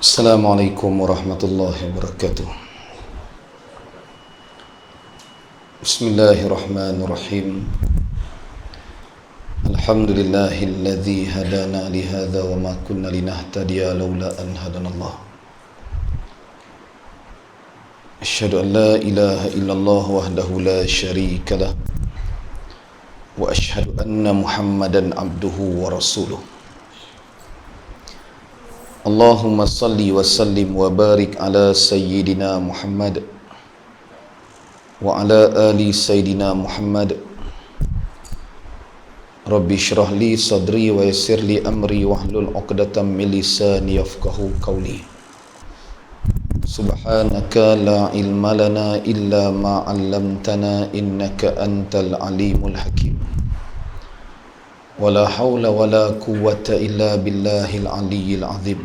Assalamualaikum warahmatullahi wabarakatuh. Bismillahirrahmanirrahim. Alhamdulillahilladzi hadana lihadza wa ma kunna linahtadiya laula an hadanallah. Asyhadu an la ilaha illallah wahdahu la syarika lah wa asyhadu anna Muhammadan abduhu wa rasuluh. Allahumma salli wa sallim wa barik ala sayyidina Muhammad wa ala ali sayyidina Muhammad. Rabbi syrah li sadri wa yassir li amri wahlul 'uqdatam min lisani yafqahu qawli. Subhanaka la ilma lana illa ma 'allamtana innaka antal alimul hakim. Wala haula wala quwwata illa billahil aliyyil azim.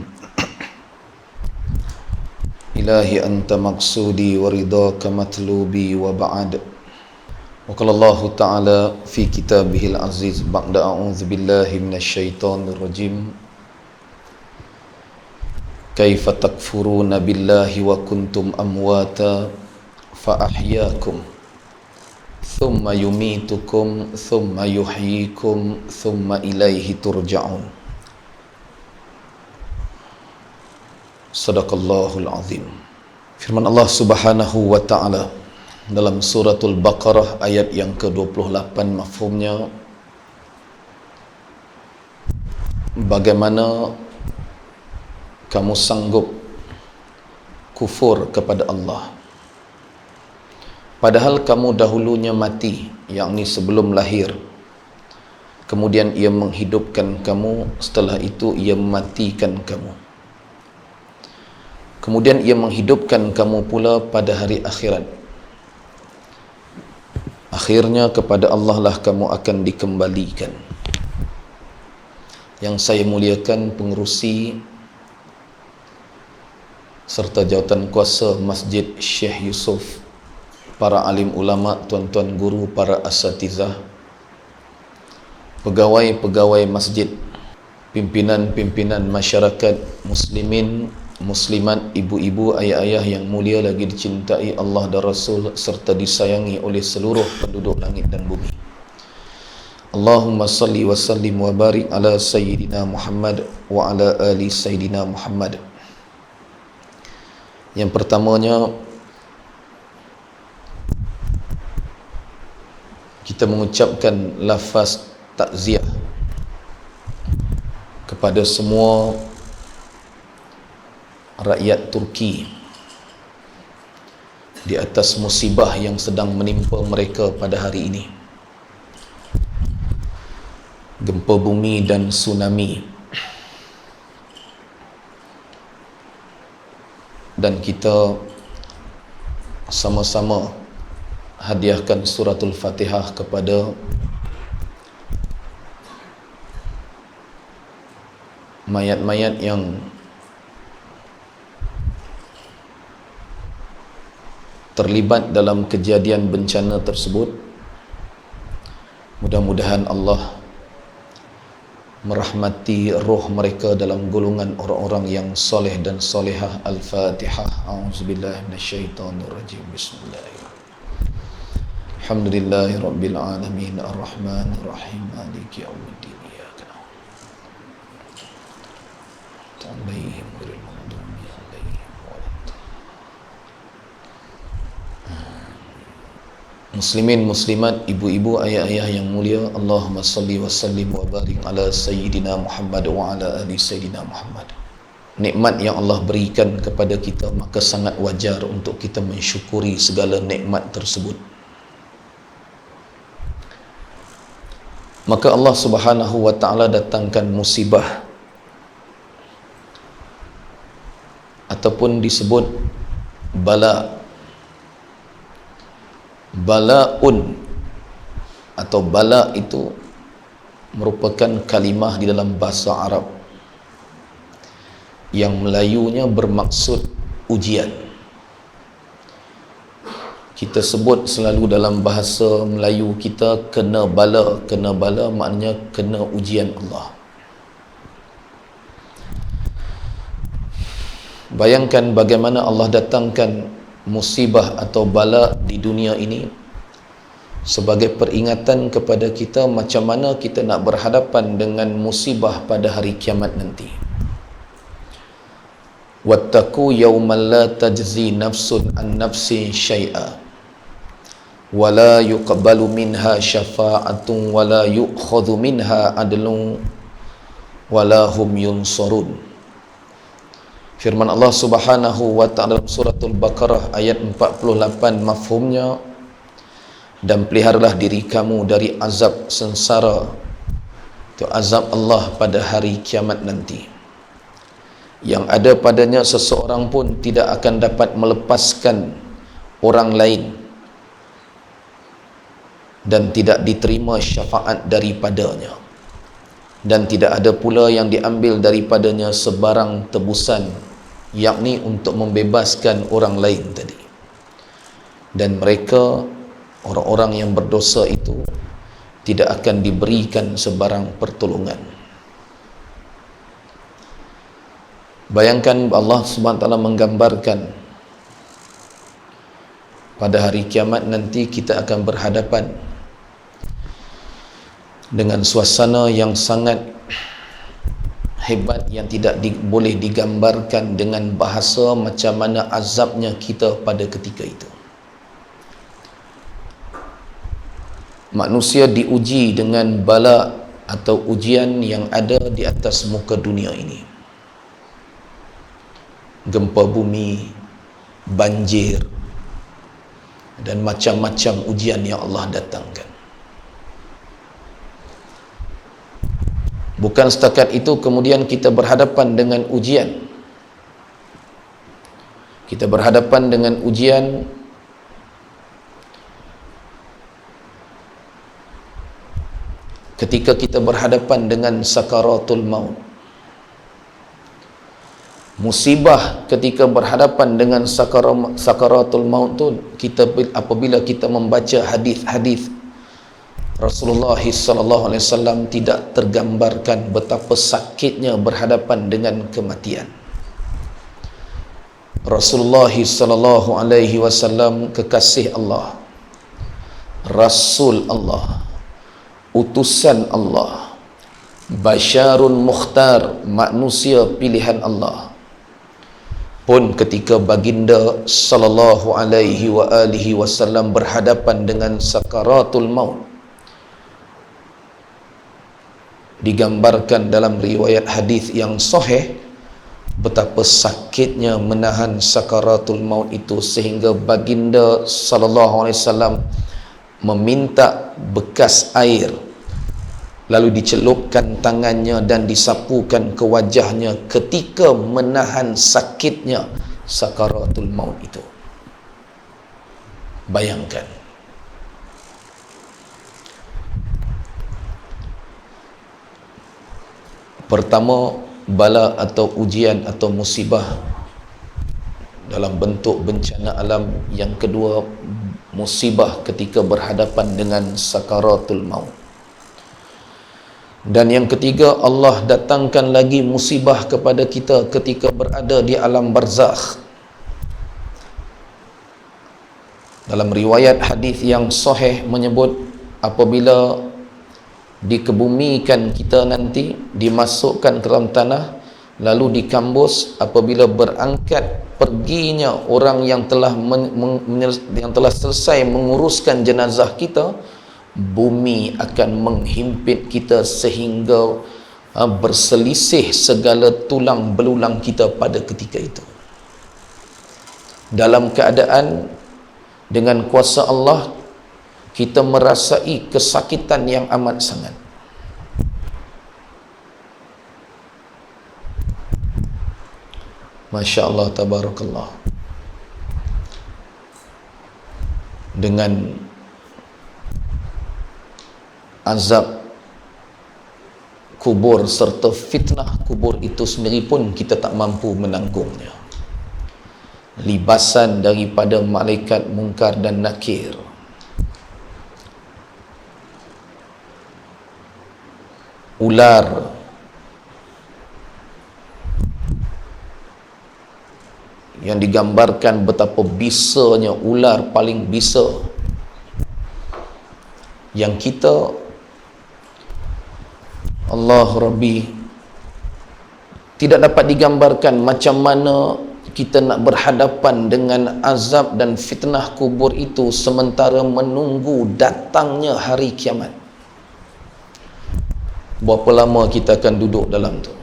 Ilahi anta maqsudi wa ridhaka matlubi wa ba'd. Wa qala Allah ta'ala fi kitabihil aziz ba'da a'udzu billahi minasyaitonir rajim. Kaifa takfuruna billahi wa kuntum amwata fa ahyaakum thumma yumitukum thumma yuhyikum thumma ilaihi turja'un. Sadaqallahul azim. Firman Allah Subhanahu wa ta'ala dalam suratul Baqarah ayat yang ke-28, mafhumnya, bagaimana kamu sanggup kufur kepada Allah padahal kamu dahulunya mati, yakni sebelum lahir, kemudian ia menghidupkan kamu, setelah itu ia mematikan kamu, kemudian ia menghidupkan kamu pula pada hari akhirat. Akhirnya kepada Allah lah kamu akan dikembalikan. Yang saya muliakan pengerusi serta jawatan kuasa Masjid Syekh Yusuf, para alim ulama, tuan-tuan guru, para asatizah, pegawai-pegawai masjid, pimpinan-pimpinan masyarakat muslimin, muslimat, ibu-ibu, ayah-ayah yang mulia lagi dicintai Allah dan Rasul serta disayangi oleh seluruh penduduk langit dan bumi. Allahumma salli wa sallim wa barik ala sayyidina Muhammad wa ala ali sayyidina Muhammad. Yang pertamanya, kita mengucapkan lafaz takziah kepada semua rakyat Turki di atas musibah yang sedang menimpa mereka pada hari ini. Gempa bumi dan tsunami. Dan kita sama-sama hadiahkan suratul Fatihah kepada mayat-mayat yang terlibat dalam kejadian bencana tersebut. Mudah-mudahan Allah merahmati roh mereka dalam golongan orang-orang yang soleh dan solehah. Al-Fatihah. A'udzubillahi minasyaitonirrajim. Bismillahirrahmanirrahim. Alhamdulillahi rabbil alamin arrahmanir rahim maliki yaumiddin. Iyyaka na'budu wa muslimin, muslimat, ibu-ibu, ayah-ayah yang mulia, Allahumma salli wa sallim wa barik ala sayyidina Muhammad wa ala ali sayyidina Muhammad. Nikmat yang Allah berikan kepada kita, maka sangat wajar untuk kita mensyukuri segala nikmat tersebut. Maka Allah Subhanahu wa ta'ala datangkan musibah ataupun disebut bala. Bala'un atau bala itu merupakan kalimah di dalam bahasa Arab yang Melayunya bermaksud ujian. Kita sebut selalu dalam bahasa Melayu kita kena bala. Kena bala maknanya kena ujian Allah. Bayangkan bagaimana Allah datangkan musibah atau bala di dunia ini sebagai peringatan kepada kita macam mana kita nak berhadapan dengan musibah pada hari kiamat nanti. Wattaqu yawman la tajzi nafsun an nafsin syai'a wa la yuqbalu minha syafa'atun wa la yu'khadhu minha adlun wa la hum yunsarun. Firman Allah Subhanahu wa ta'ala dalam suratul Baqarah ayat 48, mafhumnya, dan peliharalah diri kamu dari azab sengsara, itu azab Allah pada hari kiamat nanti, yang ada padanya seseorang pun tidak akan dapat melepaskan orang lain dan tidak diterima syafaat daripadanya, dan tidak ada pula yang diambil daripadanya sebarang tebusan, yakni untuk membebaskan orang lain tadi. Dan mereka, orang-orang yang berdosa itu, tidak akan diberikan sebarang pertolongan. Bayangkan Allah SWT menggambarkan pada hari kiamat nanti kita akan berhadapan dengan suasana yang sangat hebat, yang tidak boleh digambarkan dengan bahasa macam mana azabnya kita pada ketika itu. Manusia diuji dengan bala atau ujian yang ada di atas muka dunia ini. Gempa bumi, banjir, dan macam-macam ujian yang Allah datangkan. Bukan setakat itu, kemudian kita berhadapan dengan ujian. Kita berhadapan dengan ujian ketika kita berhadapan dengan sakaratul maut. Musibah ketika berhadapan dengan sakaratul maut tu, apabila kita membaca hadis-hadis Rasulullah SAW, tidak tergambarkan betapa sakitnya berhadapan dengan kematian. Rasulullah SAW kekasih Allah, Rasul Allah, utusan Allah, Basyarun Mukhtar, manusia pilihan Allah, pun ketika baginda sallallahu alaihi wasallam berhadapan dengan sakaratul maut, digambarkan dalam riwayat hadis yang sahih betapa sakitnya menahan sakaratul maut itu, sehingga baginda sallallahu alaihi wasallam meminta bekas air, lalu dicelupkan tangannya dan disapukan ke wajahnya ketika menahan sakitnya sakaratul maut itu. Bayangkan. Pertama, bala atau ujian atau musibah dalam bentuk bencana alam. Yang kedua, musibah ketika berhadapan dengan sakaratul maut. Dan yang ketiga, Allah datangkan lagi musibah kepada kita ketika berada di alam barzakh. Dalam riwayat hadis yang sahih menyebut, apabila dikebumikan kita nanti, dimasukkan ke dalam tanah, lalu dikambus, apabila berangkat perginya orang yang telah selesai menguruskan jenazah kita, bumi akan menghimpit kita sehingga berselisih segala tulang belulang kita pada ketika itu. Dalam keadaan dengan kuasa Allah, kita merasai kesakitan yang amat sangat. Masya Allah, tabarakallah. Dengan azab kubur serta fitnah kubur itu sendiri pun kita tak mampu menanggungnya. Libasan daripada malaikat Munkar dan Nakir, ular, yang digambarkan betapa bisanya ular paling bisa, yang kita Allah Rabbi tidak dapat digambarkan macam mana kita nak berhadapan dengan azab dan fitnah kubur itu sementara menunggu datangnya hari kiamat. Berapa lama kita akan duduk dalam tu?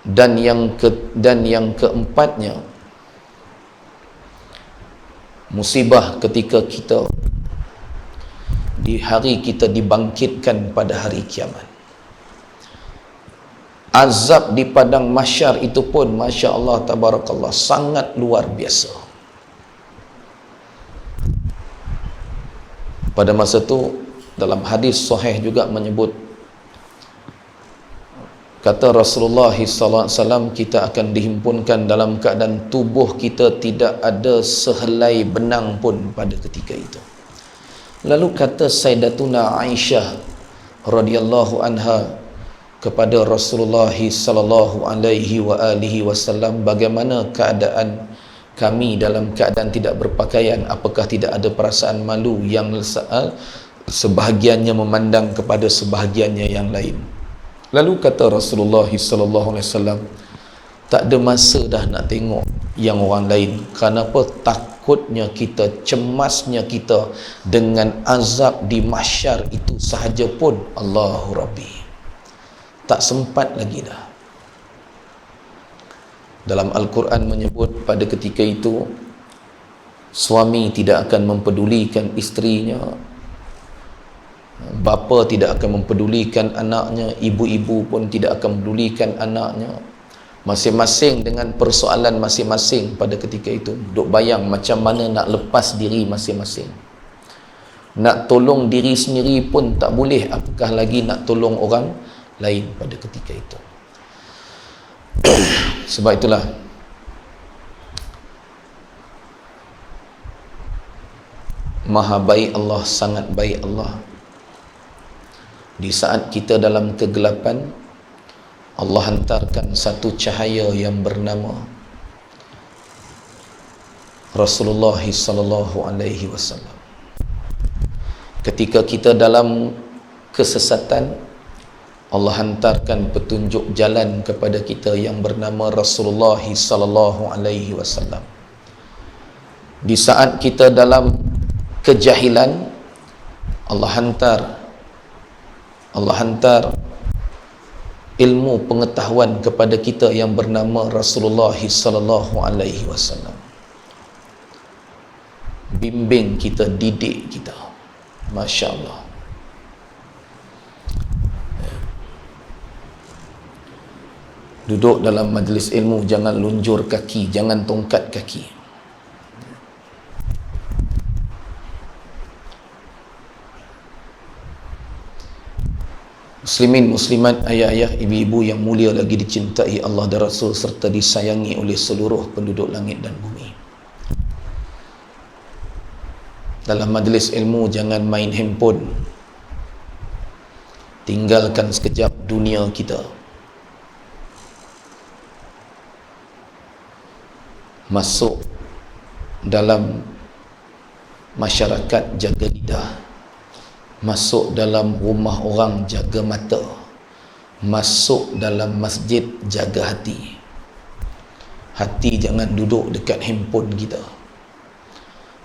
Dan yang keempatnya, musibah ketika kita di hari kita dibangkitkan pada hari kiamat. Azab di padang mahsyar itu pun Masya Allah Tabarakallah sangat luar biasa. Pada masa tu dalam hadis sahih juga menyebut, kata Rasulullah SAW, kita akan dihimpunkan dalam keadaan tubuh kita tidak ada sehelai benang pun pada ketika itu. Lalu kata Sayyidatuna Aisyah radhiyallahu anha kepada Rasulullah SAW, bagaimana keadaan kami dalam keadaan tidak berpakaian, apakah tidak ada perasaan malu yang sebahagiannya memandang kepada sebahagiannya yang lain? Lalu kata Rasulullah SAW, tak ada masa dah nak tengok yang orang lain. Kenapa? Takutnya kita, cemasnya kita dengan azab di mahsyar itu sahaja pun Allahu Rabbi tak sempat lagi dah. Dalam Al-Quran menyebut pada ketika itu suami tidak akan mempedulikan isterinya, bapa tidak akan mempedulikan anaknya, ibu-ibu pun tidak akan mempedulikan anaknya, masing-masing dengan persoalan masing-masing pada ketika itu. Duk bayang macam mana nak lepas diri masing-masing. Nak tolong diri sendiri pun tak boleh, apakah lagi nak tolong orang lain pada ketika itu. Sebab itulah maha baik Allah, sangat baik Allah. Di saat kita dalam kegelapan, Allah hantarkan satu cahaya yang bernama Rasulullah SAW. Ketika kita dalam kesesatan, Allah hantarkan petunjuk jalan kepada kita yang bernama Rasulullah SAW. Di saat kita dalam kejahilan, Allah hantar ilmu pengetahuan kepada kita yang bernama Rasulullah SAW. Bimbing kita, didik kita. Masya Allah. Duduk dalam majlis ilmu, jangan lunjur kaki, jangan tongkat kaki. Muslimin, muslimat, ayah-ayah, ibu-ibu yang mulia lagi dicintai Allah dan Rasul serta disayangi oleh seluruh penduduk langit dan bumi. Dalam majlis ilmu jangan main handphone. Tinggalkan sekejap dunia kita. Masuk dalam masyarakat, jaga lidah. Masuk dalam rumah orang, jaga mata. Masuk dalam masjid, jaga hati. Hati jangan duduk dekat handphone kita.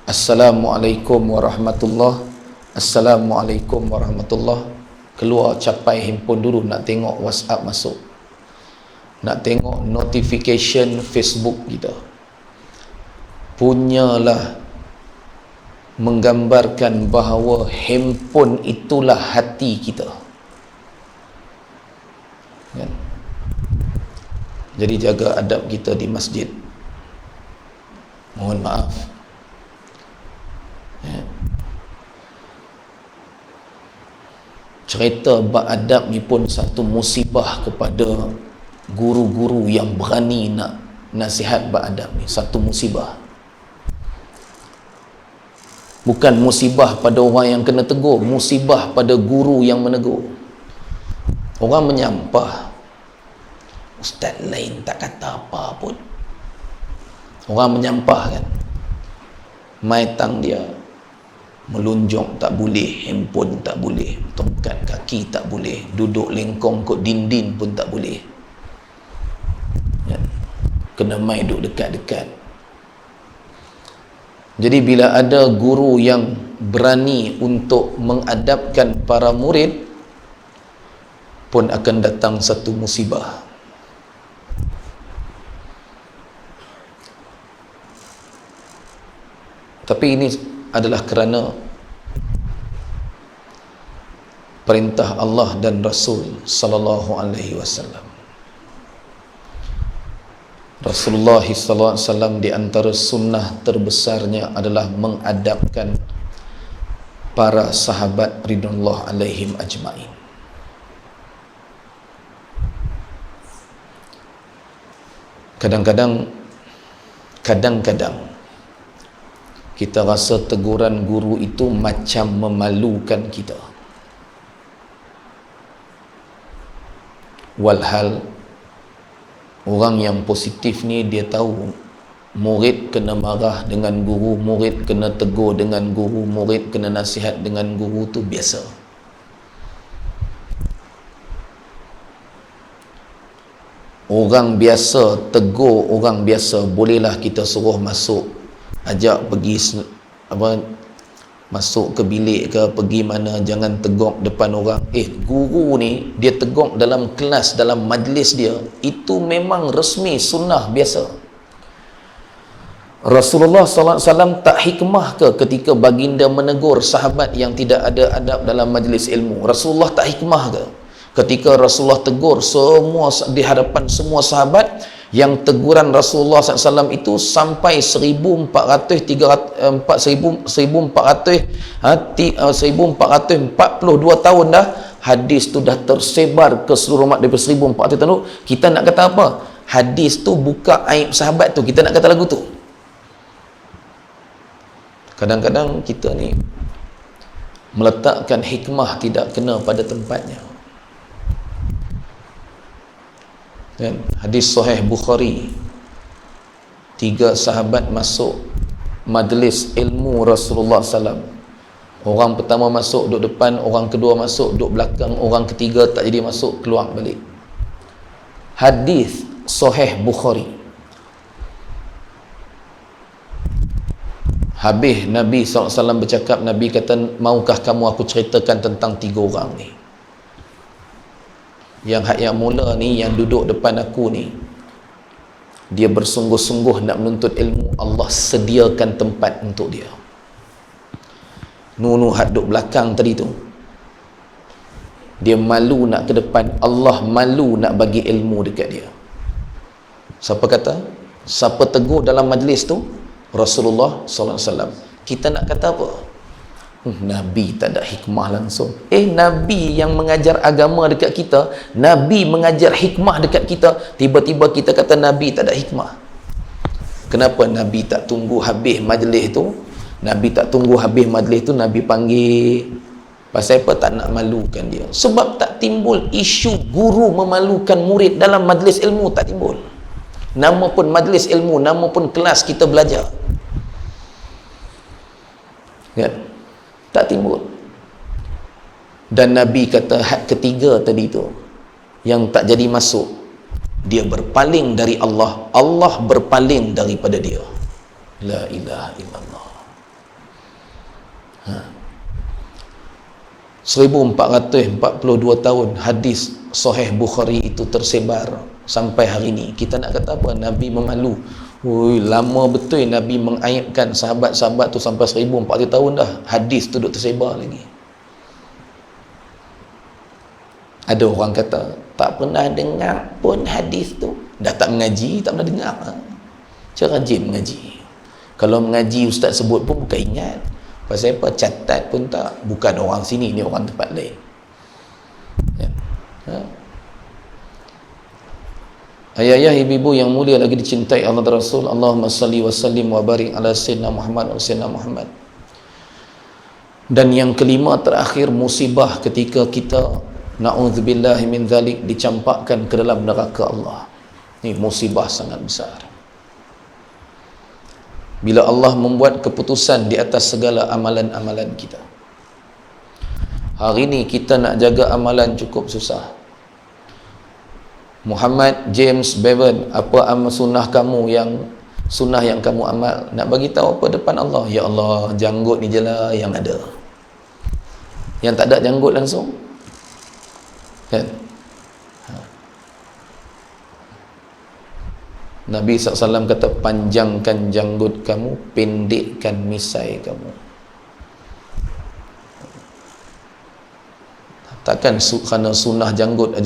Assalamualaikum warahmatullahi. Assalamualaikum warahmatullahi. Keluar capai handphone dulu, nak tengok WhatsApp masuk, nak tengok notification Facebook kita. Punyalah menggambarkan bahawa handphone itulah hati kita, kan? Jadi jaga adab kita di masjid. Mohon maaf, ya. Cerita beradab ni pun satu musibah kepada guru-guru yang berani nak nasihat beradab ni. Satu musibah. Bukan musibah pada orang yang kena tegur, musibah pada guru yang menegur. Orang menyampah, Ustaz lain tak kata apa pun. Orang menyampah kan, maitang dia melunjong tak boleh, handphone tak boleh, tongkat kaki tak boleh, duduk lengkong kot dinding pun tak boleh kan? Kena mai duduk dekat-dekat. Jadi bila ada guru yang berani untuk mengadabkan para murid, pun akan datang satu musibah. Tapi ini adalah kerana perintah Allah dan Rasul sallallahu alaihi wasallam. Rasulullah sallallahu alaihi wasallam di antara sunnah terbesarnya adalah mengadabkan para sahabat ridwanullah alaihim ajmain. Kadang-kadang kita rasa teguran guru itu macam memalukan kita. Walhal orang yang positif ni dia tahu murid kena marah dengan guru, murid kena tegur dengan guru, murid kena nasihat dengan guru, tu biasa. Orang biasa tegur orang biasa bolehlah kita suruh masuk, ajak pergi masuk ke bilik ke pergi mana, jangan tegok depan orang. Guru ni dia tegok dalam kelas, dalam majlis dia, itu memang resmi sunnah biasa. Rasulullah sallallahu alaihi wasallam tak hikmah ke ketika baginda menegur sahabat yang tidak ada adab dalam majlis ilmu? Rasulullah tak hikmah ke ketika Rasulullah tegur semua di hadapan semua sahabat, yang teguran Rasulullah SAW itu sampai 1442 tahun dah, hadis tu dah tersebar ke seluruh umat daripada 1400 tahun. Kita nak kata apa? Hadis tu buka aib sahabat tu, kita nak kata lagu tu. Kadang-kadang kita ni meletakkan hikmah tidak kena pada tempatnya. Dan hadis sahih Bukhari, 3 sahabat masuk majlis ilmu Rasulullah SAW. Orang pertama masuk duduk depan, orang kedua masuk duduk belakang, orang ketiga tak jadi masuk, keluar balik. Hadis sahih Bukhari. Habis Nabi SAW bercakap, Nabi kata, maukah kamu aku ceritakan tentang 3 orang ni? Yang mula ni, yang duduk depan aku ni, dia bersungguh-sungguh nak menuntut ilmu, Allah sediakan tempat untuk dia. Nunu hak duduk belakang tadi tu, dia malu nak ke depan, Allah malu nak bagi ilmu dekat dia. Siapa kata? Siapa tegur dalam majlis tu? Rasulullah sallallahu alaihi wasallam. Kita nak kata apa? Nabi tak ada hikmah langsung. Nabi yang mengajar agama dekat kita, Nabi mengajar hikmah dekat kita, tiba-tiba kita kata Nabi tak ada hikmah. Kenapa Nabi tak tunggu habis majlis tu? Nabi tak tunggu habis majlis tu, Nabi panggil. Pasal apa? Tak nak malukan dia. Sebab tak timbul isu guru memalukan murid dalam majlis ilmu, tak timbul. Nama pun majlis ilmu, nama pun kelas kita belajar, kan? Tak timbul. Dan Nabi kata had ketiga tadi tu yang tak jadi masuk, dia berpaling dari Allah, Allah berpaling daripada dia. La ilaha illallah. 1442 tahun hadis sahih Bukhari itu tersebar sampai hari ini. Kita nak kata apa? Nabi memalu. Lama betul Nabi mengaibkan sahabat-sahabat tu sampai 1400 tahun dah, hadis tu duk tersebar lagi. Ada orang kata tak pernah dengar pun hadis tu, dah tak mengaji, tak pernah dengar. Macam rajin mengaji. Kalau mengaji ustaz sebut pun bukan ingat. Pasal apa? Catat pun tak. Bukan orang sini, ni orang tempat lain. Ya. Ayah-ayah, ibu-ibu yang mulia lagi dicintai Allah dan Rasul, Allahumma salli wa sallim wa barik ala sayyidina Muhammad wa sayyidina Muhammad. Dan yang kelima terakhir, musibah ketika kita na'udzubillahi min dzalik, dicampakkan ke dalam neraka Allah. Ini musibah sangat besar. Bila Allah membuat keputusan di atas segala amalan-amalan kita. Hari ni kita nak jaga amalan cukup susah. Muhammad James Bevan, apa amal sunnah kamu yang kamu amal? Nak bagi tahu apa depan Allah? Ya Allah, janggut ni je lah yang ada. Yang tak ada janggut langsung, kan? Nabi SAW kata, panjangkan janggut kamu, pendekkan misai kamu. Takkan kerana sunnah janggut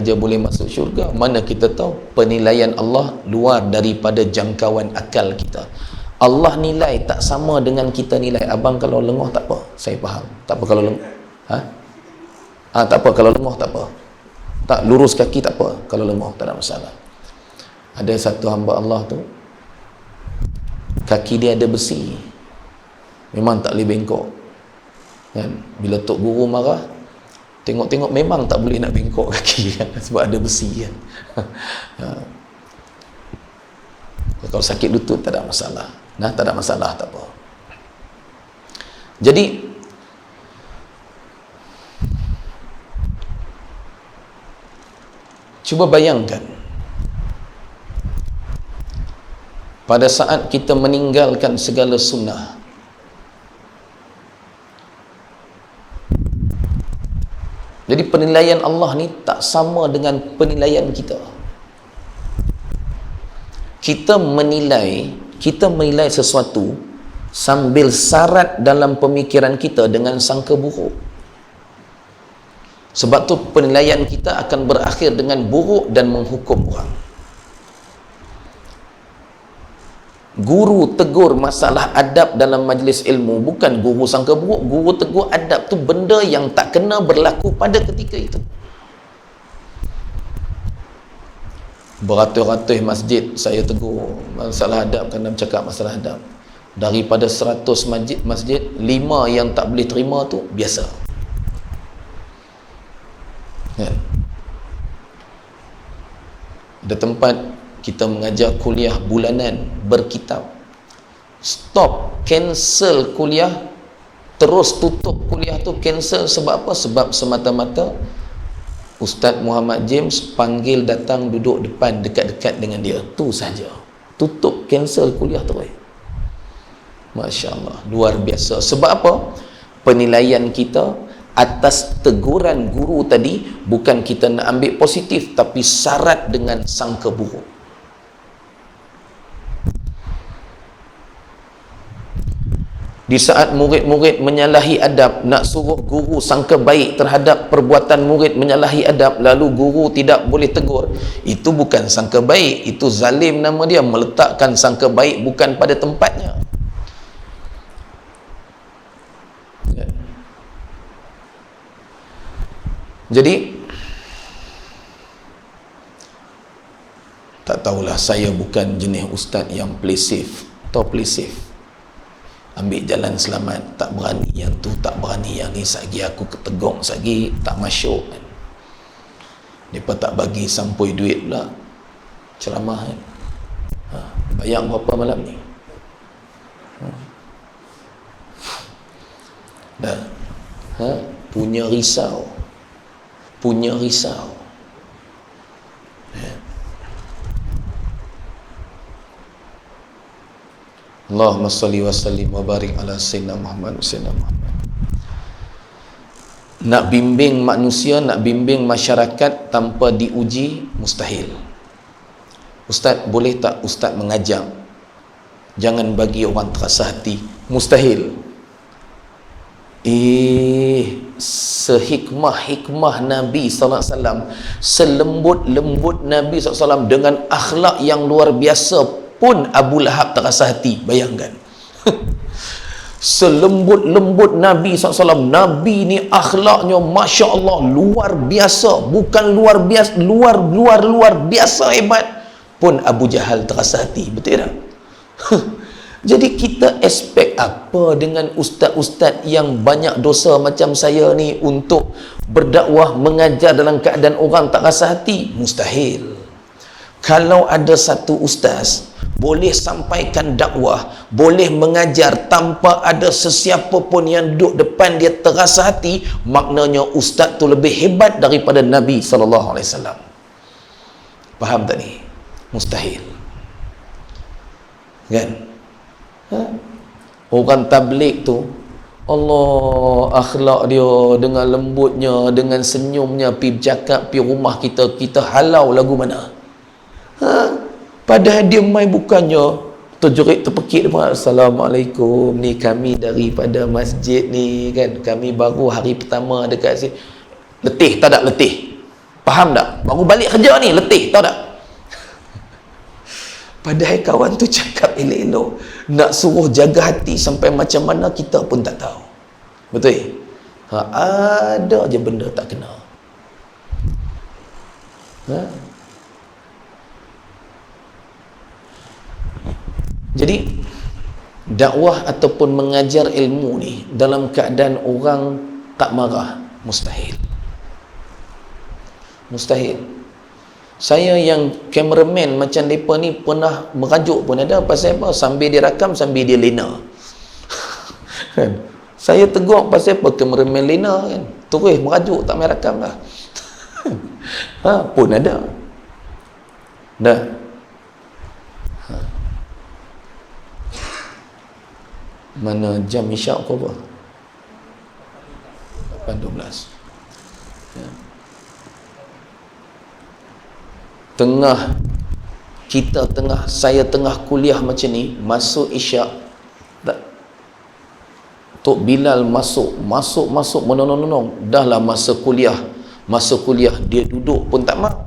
aja boleh masuk syurga. Mana kita tahu penilaian Allah luar daripada jangkauan akal kita. Allah nilai tak sama dengan kita nilai. Abang kalau lengoh tak apa, saya faham. Tak apa kalau lengoh. Tak apa kalau lengoh, tak apa. Tak, lurus kaki tak apa, kalau lengoh tak ada masalah. Ada satu hamba Allah tu, kaki dia ada besi, memang tak boleh bengkok, kan? Bila tok guru marah, tengok-tengok memang tak boleh nak bengkok kaki, kan? Sebab ada besi, kan? Kalau sakit lutut tak ada masalah, tak ada masalah, tak apa. Jadi cuba bayangkan, pada saat kita meninggalkan segala sunnah, jadi penilaian Allah ni tak sama dengan penilaian kita. Kita menilai sesuatu sambil syarat dalam pemikiran kita dengan sangka buruk. Sebab tu penilaian kita akan berakhir dengan buruk dan menghukum orang. Guru tegur masalah adab dalam majlis ilmu, bukan guru sangka buruk. Guru tegur adab tu benda yang tak kena berlaku pada ketika itu. Beratus-ratus masjid saya tegur masalah adab, kerana bercakap masalah adab. Daripada 100 masjid 5 yang tak boleh terima tu biasa. Ya. Ada tempat kita mengajar kuliah bulanan berkitab, stop, cancel kuliah, terus tutup kuliah tu, cancel. Sebab apa? Sebab semata-mata Ustaz Muhammad James panggil datang duduk depan dekat-dekat dengan dia, tu saja, tutup, cancel kuliah terus. Masya Allah, luar biasa. Sebab apa? Penilaian kita atas teguran guru tadi bukan kita nak ambil positif, tapi syarat dengan sangka buruk. Di saat murid-murid menyalahi adab, nak suruh guru sangka baik terhadap perbuatan murid menyalahi adab, lalu guru tidak boleh tegur, itu bukan sangka baik, itu zalim nama dia, meletakkan sangka baik bukan pada tempatnya. Jadi tak tahulah, saya bukan jenis ustaz yang play safe atau play safe, ambil jalan selamat, tak berani yang tu, tak berani yang ni, sagi aku ketegong, sagi tak masuk, kan? Mereka tak bagi sampoi duit pula ceramah, kan? Bayang berapa malam ni? Dah punya risau, ya. Allahumma salli wa sallim wa barik ala sayyidina Muhammad. Nak bimbing manusia, nak bimbing masyarakat tanpa diuji, mustahil. Ustaz, boleh tak ustaz mengajak jangan bagi orang terasa hati? Mustahil. Sehikmah-hikmah Nabi SAW, selembut-lembut Nabi SAW dengan akhlak yang luar biasa pun Abu Lahab terasa hati. Bayangkan. Selembut-lembut Nabi SAW, Nabi ni akhlaknya Masya Allah luar biasa, bukan luar biasa, luar biasa hebat, pun Abu Jahal terasa hati. Betul tak? Jadi kita expect apa dengan ustaz-ustaz yang banyak dosa macam saya ni untuk berdakwah, mengajar dalam keadaan orang tak rasa hati? Mustahil. Kalau ada satu ustaz boleh sampaikan dakwah, boleh mengajar tanpa ada sesiapa pun yang duduk depan dia terasa hati, maknanya ustaz tu lebih hebat daripada Nabi SAW. Faham tak ni? Mustahil. Kan? Orang tabligh tu, Allah, akhlak dia dengan lembutnya, dengan senyumnya, pi bercakap, pi rumah kita, kita halau lagu mana? Padahal dia mai bukannya terjerit terpekik depan, Assalamualaikum, ni kami daripada masjid ni kan, kami baru hari pertama dekat sini. Letih tak tak letih? Faham tak? Baru balik kerja ni letih tahu tak? Padahal kawan tu cakap elok-elok, nak suruh jaga hati sampai macam mana kita pun tak tahu. Betul? Ada je benda tak kena. Jadi dakwah ataupun mengajar ilmu ni dalam keadaan orang tak marah, mustahil. Mustahil. Saya yang cameraman macam mereka ni pernah merajuk pun ada. Pasal apa? Sambil dia rakam, sambil dia lena. Kan? Saya tegur pasal apa cameraman lena kan? Terus merajuk, tak main rakam lah. Pun ada. Dah. Mana jam isyak ke apa? 8.12. Ya. Saya tengah kuliah macam ni, masuk isyak, Tok Bilal masuk menonong-nonong, dahlah masa kuliah, dia duduk pun tak mau.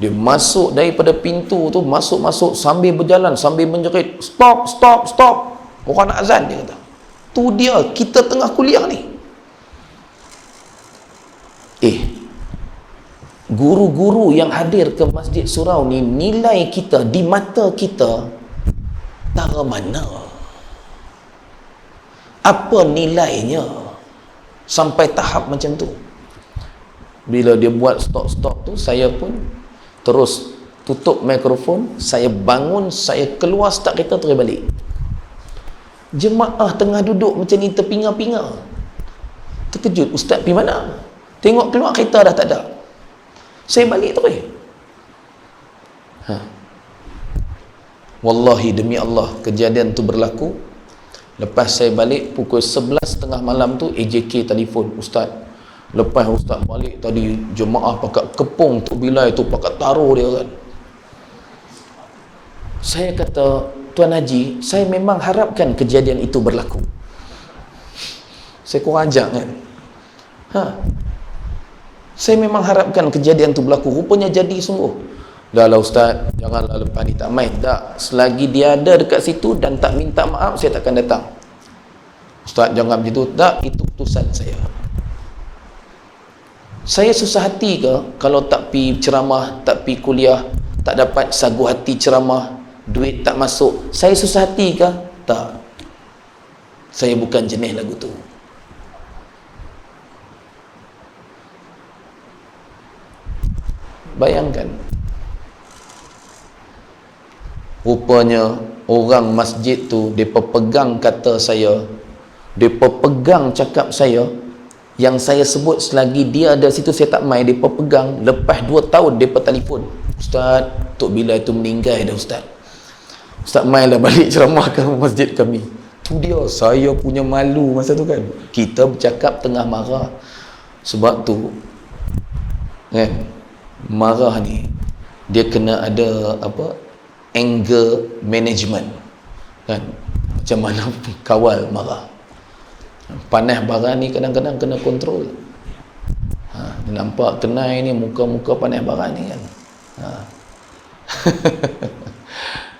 Dia masuk daripada pintu tu, masuk sambil berjalan, sambil menjerit, stop, orang nak azan, dia kata. Tu dia, kita tengah kuliah ni. Guru-guru yang hadir ke Masjid Surau ni, nilai kita di mata kita tara mana? Apa nilainya sampai tahap macam tu? Bila dia buat stop tu, saya pun terus tutup mikrofon, saya bangun, saya keluar start kereta terus balik. Jemaah tengah duduk macam ni terpinga-pinga, terkejut, ustaz pergi mana? Tengok keluar kereta dah tak ada. Saya balik terus. Wallahi demi Allah, kejadian tu berlaku. Lepas saya balik pukul 11.30 malam tu, AJK telefon, ustaz, lepas ustaz balik tadi, jemaah pakat kepung Tok Bilal tu, pakat taruh dia kan. Saya kata, Tuan Haji, saya memang harapkan kejadian itu berlaku. Saya kurang ajar kan. Saya memang harapkan kejadian tu berlaku. Rupanya jadi sungguh. Dah lah ustaz, janganlah lepas ni tak main. Tak, selagi dia ada dekat situ dan tak minta maaf, saya takkan datang. Ustaz jangan begitu. Tak, itu keputusan saya. Saya susah hati ke kalau tak pi ceramah, tak pi kuliah, tak dapat sagu hati ceramah, duit tak masuk? Saya susah hati ke? Tak. Saya bukan jenis lagu tu. Bayangkan, rupanya orang masjid tu, mereka pegang kata saya, mereka pegang cakap saya, yang saya sebut selagi dia ada situ saya tak main, mereka pegang. Lepas 2 tahun mereka telefon, ustaz, Tok Bilal itu meninggal dah ustaz. Ustaz main lah balik ceramah ke masjid kami. Tu dia, saya punya malu masa tu kan. Kita bercakap tengah marah. Sebab tu kan, marah ni dia kena ada apa, anger management kan, macam mana kawal marah. Panas barang ni kadang-kadang kena kontrol. Nampak kenai ni, muka-muka panas barang ni kan.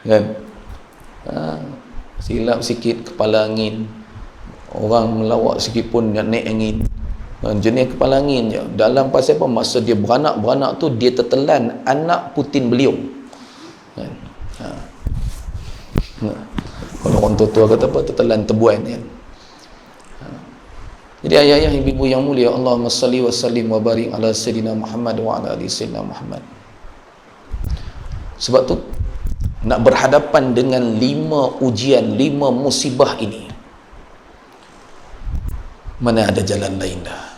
Kan, silap sikit kepala angin, orang melawak sikit pun naik angin. Jenis kepala angin je. Dalam pasal apa? Masa dia beranak tu, dia tertelan anak Putin beliung. Kalau orang tua kata apa, tertelan terbuan kan. Jadi ayah-ayah, ibu-ibu yang mulia, Allahumma salli wa sallim wa barik ala sayyidina Muhammad wa ala ali sayyidina Muhammad. Sebab tu nak berhadapan dengan 5 ujian, 5 musibah ini, mana ada jalan lain dah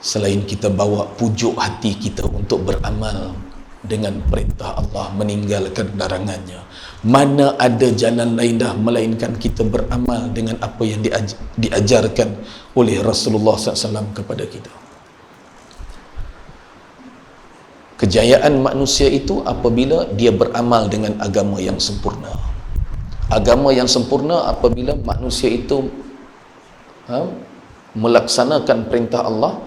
selain kita bawa pujuk hati kita untuk beramal dengan perintah Allah, meninggalkan larangannya. Mana ada jalan lain dah melainkan kita beramal dengan apa yang diajarkan oleh Rasulullah SAW kepada kita. Kejayaan manusia itu apabila dia beramal dengan agama yang sempurna. Agama yang sempurna apabila manusia itu melaksanakan perintah Allah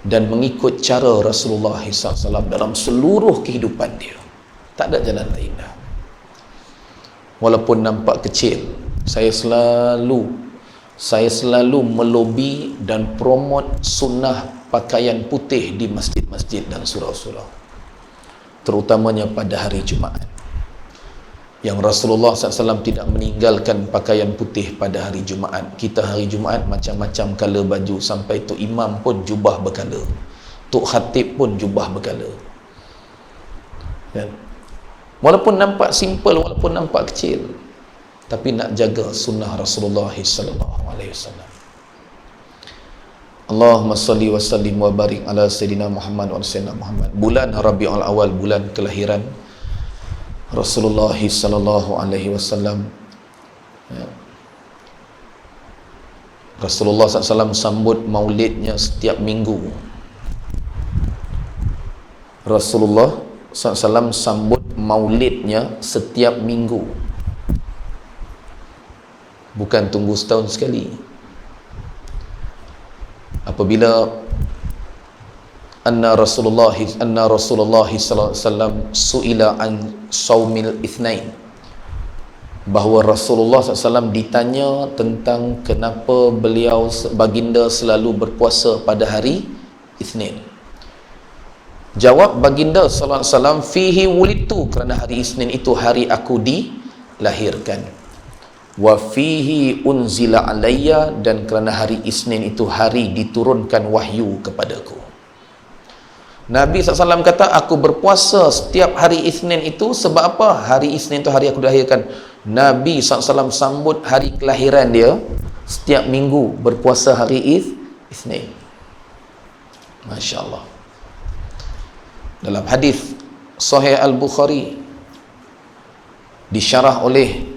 dan mengikut cara Rasulullah SAW dalam seluruh kehidupan dia. Tak ada jalan lain dah. Walaupun nampak kecil, saya selalu melobi dan promote sunnah pakaian putih di masjid-masjid dan surau-surau, terutamanya pada hari Jumaat, yang Rasulullah SAW tidak meninggalkan pakaian putih pada hari Jumaat. Kita hari Jumaat macam-macam color baju, sampai Tok Imam pun jubah berkala, Tok Khatib pun jubah berkala kan? Walaupun nampak simple, walaupun nampak kecil, tapi nak jaga sunnah Rasulullah SAW. Allahumma salli wa sallim wa barik ala sayyidina Muhammad wa sayyidina Muhammad. Bulan Rabiul Awal, bulan kelahiran Rasulullah sallallahu alaihi wasallam. Rasulullah SAW sambut maulidnya setiap minggu. Rasulullah SAW sambut maulidnya setiap minggu, bukan tunggu setahun sekali. Apabila anna Rasulullah sallallahu alaihi wasallam suila an saumil itsnain, bahawa Rasulullah SAW ditanya tentang kenapa beliau baginda selalu berpuasa pada hari Isnin. Jawab baginda sallallahu alaihi wasallam, fihi wulidtu, kerana hari Isnin itu hari aku dilahirkan. Wa fihi unzila alayya, dan kerana hari Isnin itu hari diturunkan wahyu kepadaku. Nabi SAW kata, aku berpuasa setiap hari Isnin itu sebab apa? Hari Isnin itu hari aku dilahirkan. Nabi SAW sambut hari kelahiran dia setiap minggu berpuasa hari Isnin. Masya Allah. Dalam hadis Sahih Al-Bukhari, disyarah oleh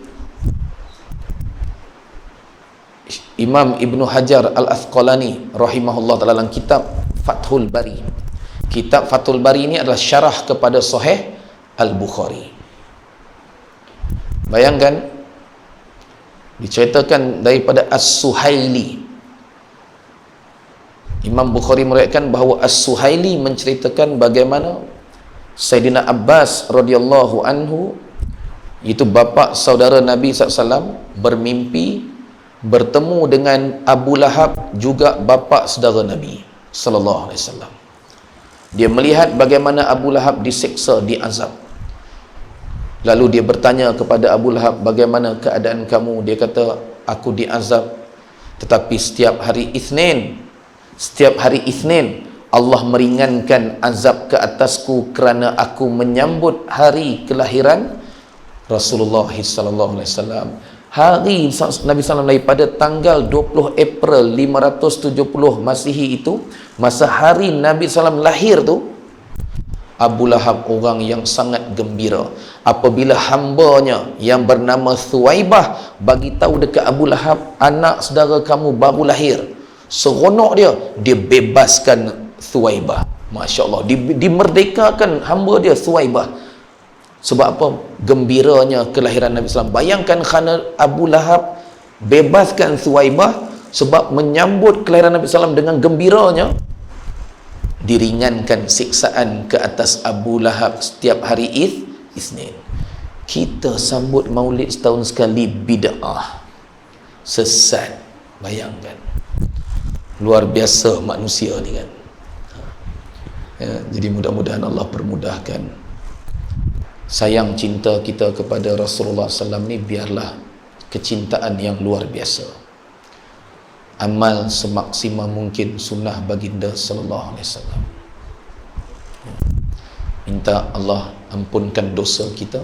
Imam Ibn Hajar Al-Asqalani rahimahullah dalam kitab Fathul Bari. Kitab Fathul Bari ini adalah syarah kepada Sahih Al-Bukhari. Bayangkan, diceritakan daripada As-Suhaili. Imam Bukhari meriwayatkan bahawa As-Suhaili menceritakan bagaimana Sayyidina Abbas radhiyallahu anhu, itu bapa saudara Nabi SAW, bermimpi bertemu dengan Abu Lahab, juga bapa saudara Nabi sallallahu alaihi wasallam. Dia melihat bagaimana Abu Lahab diseksa, diazab. Lalu dia bertanya kepada Abu Lahab, bagaimana keadaan kamu? Dia kata, aku diazab, tetapi setiap hari Isnin Allah meringankan azab ke atasku kerana aku menyambut hari kelahiran Rasulullah sallallahu alaihi wasallam. Hari Nabi SAW lahir pada tanggal 20 April 570 Masihi itu, masa hari Nabi SAW lahir tu, Abu Lahab orang yang sangat gembira. Apabila hambanya yang bernama Thuwaibah bagi tahu dekat Abu Lahab, anak saudara kamu baru lahir, seronok dia bebaskan Thuwaibah. Masya Allah, dimerdekakan hamba dia Thuwaibah. Sebab apa? Gembiranya kelahiran Nabi SAW. Bayangkan, kerana Abu Lahab bebaskan Thuwaibah, sebab menyambut kelahiran Nabi SAW dengan gembiranya, diringankan siksaan ke atas Abu Lahab setiap hari Isnin. Kita sambut maulid setahun sekali, bid'ah, sesat. Bayangkan, luar biasa manusia ni kan. Ya, jadi mudah-mudahan Allah permudahkan sayang cinta kita kepada Rasulullah SAW ni biarlah kecintaan yang luar biasa. Amal semaksimal mungkin sunnah baginda sallallahu alaihi wasallam. Minta Allah ampunkan dosa kita.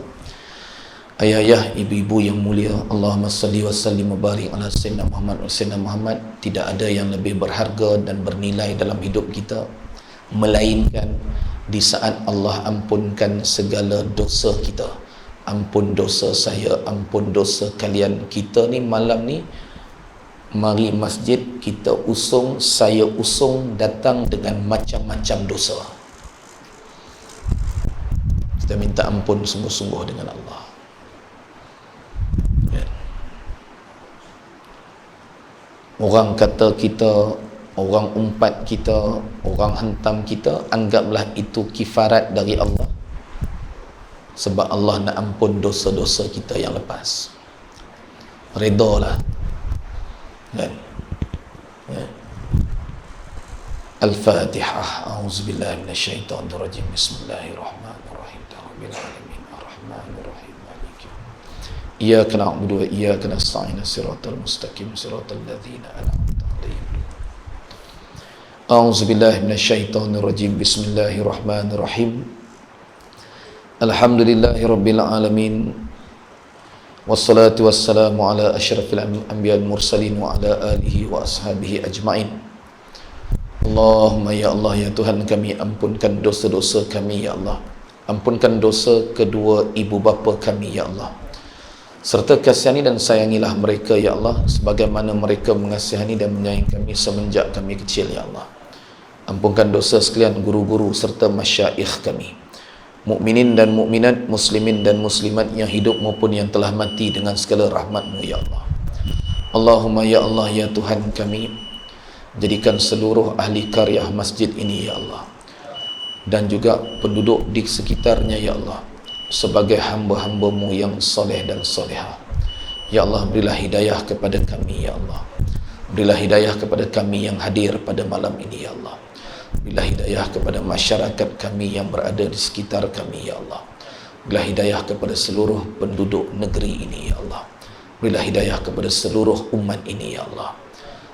Ayah-ayah, ibu-ibu yang mulia, Allahumma salli wa sallim wa barik ala sayyidina Muhammad wa sayyidina Muhammad. Tidak ada yang lebih berharga dan bernilai dalam hidup kita melainkan di saat Allah ampunkan segala dosa kita. Ampun dosa saya, ampun dosa kalian. Kita ni malam ni mari masjid, kita usung, saya usung, datang dengan macam-macam dosa. Kita minta ampun sungguh-sungguh dengan Allah. Ya. Orang kata kita, orang umpat kita, orang hantam kita, anggaplah itu kifarat dari Allah, sebab Allah nak ampun dosa-dosa kita yang lepas. Redalah kan? Ya. Al-Fatihah. A'udzubillahi minasyaitonirrajim. Bismillahirrahmanirrahim. Rabbil alamin arrahmanirrahim maliki. Iyyaka na'budu wa iyyaka nasta'in. Shiratal mustaqim shiratal ladzina an'amta 'alaihim. A'udzubillahi minasyaitonirrajim. Bismillahirrahmanirrahim. Alhamdulillahirabbil alamin. Wassalatu wassalamu ala asyrafil anbiya'i wal mursalin wa ala alihi wa ashabihi ajma'in. Allahumma ya Allah ya Tuhan kami, ampunkan dosa-dosa kami ya Allah. Ampunkan dosa kedua ibu bapa kami ya Allah. Serta kasihani dan sayangilah mereka ya Allah sebagaimana mereka mengasihani dan menyayangi kami semenjak kami kecil ya Allah. Ampunkan dosa sekalian guru-guru serta masyaikh kami, mukminin dan mukminat, muslimin dan muslimat yang hidup maupun yang telah mati dengan segala rahmat-Mu ya Allah. Allahumma ya Allah ya Tuhan kami, jadikan seluruh ahli karyah masjid ini ya Allah dan juga penduduk di sekitarnya ya Allah sebagai hamba-hamba-Mu yang soleh dan solehah. Ya Allah, berilah hidayah kepada kami ya Allah. Berilah hidayah kepada kami yang hadir pada malam ini ya Allah. Berilah hidayah kepada masyarakat kami yang berada di sekitar kami ya Allah. Berilah hidayah kepada seluruh penduduk negeri ini ya Allah. Berilah hidayah kepada seluruh umat ini ya Allah.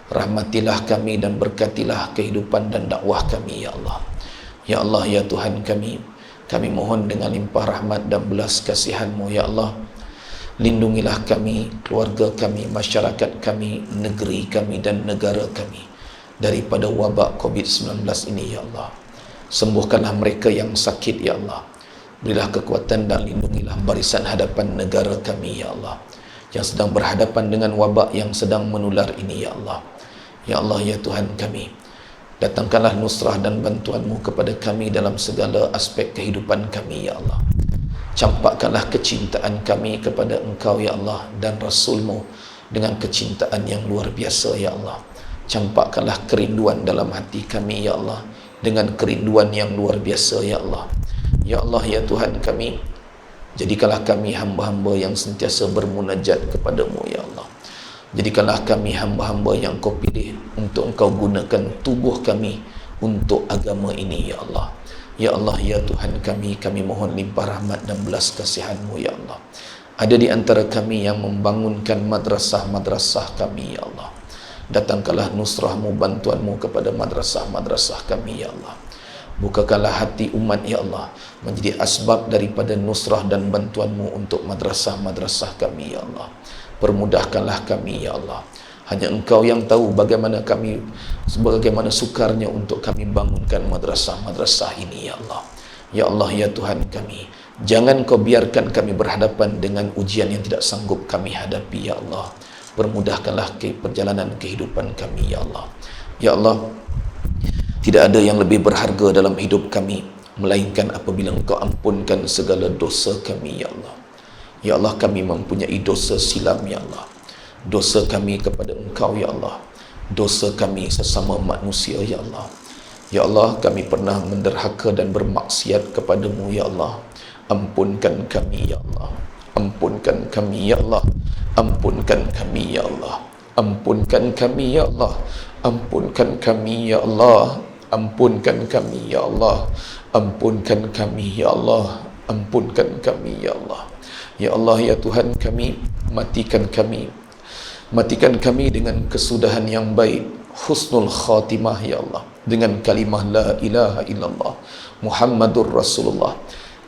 Rahmatilah kami dan berkatilah kehidupan dan dakwah kami ya Allah. Ya Allah ya Tuhan kami mohon dengan limpah rahmat dan belas kasihan-Mu ya Allah, lindungilah kami, keluarga kami, masyarakat kami, negeri kami dan negara kami daripada wabak COVID-19 ini ya Allah. Sembuhkanlah mereka yang sakit ya Allah. Berilah kekuatan dan lindungilah barisan hadapan negara kami ya Allah yang sedang berhadapan dengan wabak yang sedang menular ini ya Allah. Ya Allah ya Tuhan kami, datangkanlah nusrah dan bantuan-Mu kepada kami dalam segala aspek kehidupan kami ya Allah. Campakkanlah kecintaan kami kepada Engkau ya Allah dan Rasul-Mu dengan kecintaan yang luar biasa ya Allah. Campakkanlah kerinduan dalam hati kami ya Allah dengan kerinduan yang luar biasa ya Allah. Ya Allah ya Tuhan kami, jadikanlah kami hamba-hamba yang sentiasa bermunajat kepada-Mu ya Allah. Jadikanlah kami hamba-hamba yang Kau pilih untuk Engkau gunakan tubuh kami untuk agama ini ya Allah. Ya Allah ya Tuhan kami mohon limpah rahmat dan belas kasihan-Mu ya Allah. Ada di antara kami yang membangunkan madrasah-madrasah kami ya Allah. Datangkanlah nusrah-Mu, bantuan-Mu kepada madrasah-madrasah kami ya Allah. Bukakanlah hati umat ya Allah menjadi asbab daripada nusrah dan bantuan-Mu untuk madrasah-madrasah kami ya Allah. Permudahkanlah kami ya Allah. Hanya Engkau yang tahu bagaimana sukarnya untuk kami bangunkan madrasah-madrasah ini ya Allah. Ya Allah ya Tuhan kami, jangan Kau biarkan kami berhadapan dengan ujian yang tidak sanggup kami hadapi ya Allah. Permudahkanlah perjalanan kehidupan kami ya Allah. Ya Allah, tidak ada yang lebih berharga dalam hidup kami melainkan apabila Engkau ampunkan segala dosa kami ya Allah. Ya Allah, kami mempunyai dosa silam ya Allah. Dosa kami kepada Engkau ya Allah. Dosa kami sesama manusia ya Allah. Ya Allah, kami pernah menderhaka dan bermaksiat kepada-Mu ya Allah. Ampunkan kami ya Allah. Ampunkan kami ya Allah. Ampunkan kami ya Allah. Ampunkan kami ya Allah. Ampunkan kami ya Allah. Ampunkan kami ya Allah. Ampunkan kami ya Allah. ampunkan kami ya Allah. Ya Allah ya Tuhan kami, matikan kami dengan kesudahan yang baik, husnul khatimah ya Allah, dengan kalimah la ilaha illallah Muhammadur Rasulullah.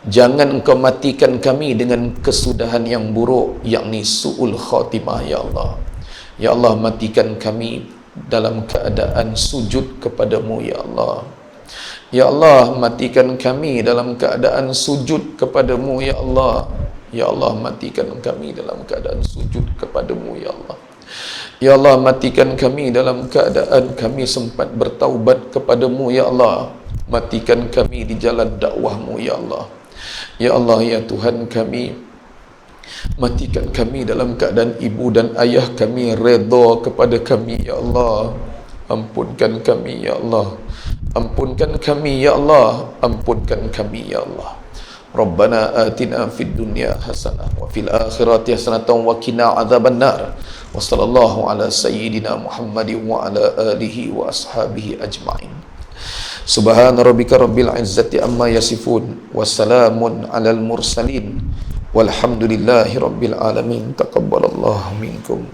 Jangan engkau matikan kami dengan kesudahan yang buruk, yakni su'ul khatimah ya Allah. Ya Allah, matikan kami dalam keadaan sujud kepadamu ya Allah. Ya Allah, matikan kami dalam keadaan sujud kepadamu ya Allah. Ya Allah, matikan kami dalam keadaan sujud kepadamu ya Allah. Ya Allah, matikan kami dalam keadaan kami sempat bertaubat kepadamu ya Allah. Matikan kami di jalan dakwahmu ya Allah. Ya Allah ya Tuhan kami, matikan kami dalam keadaan ibu dan ayah kami redha kepada kami ya Allah. Ampunkan kami ya Allah. Ampunkan kami ya Allah. Ampunkan kami ya Allah. Rabbana atina fid dunya hasanah wa fil akhirati hasanah wa qina adzabannar. Wa sallallahu ala sayyidina Muhammadin wa ala alihi wa ashabihi ajma'in. Subhana rabbika rabbil izzati amma yasifun, wassalamun alal mursalin, walhamdulillahi rabbil alamin. Taqabbalallahu minkum.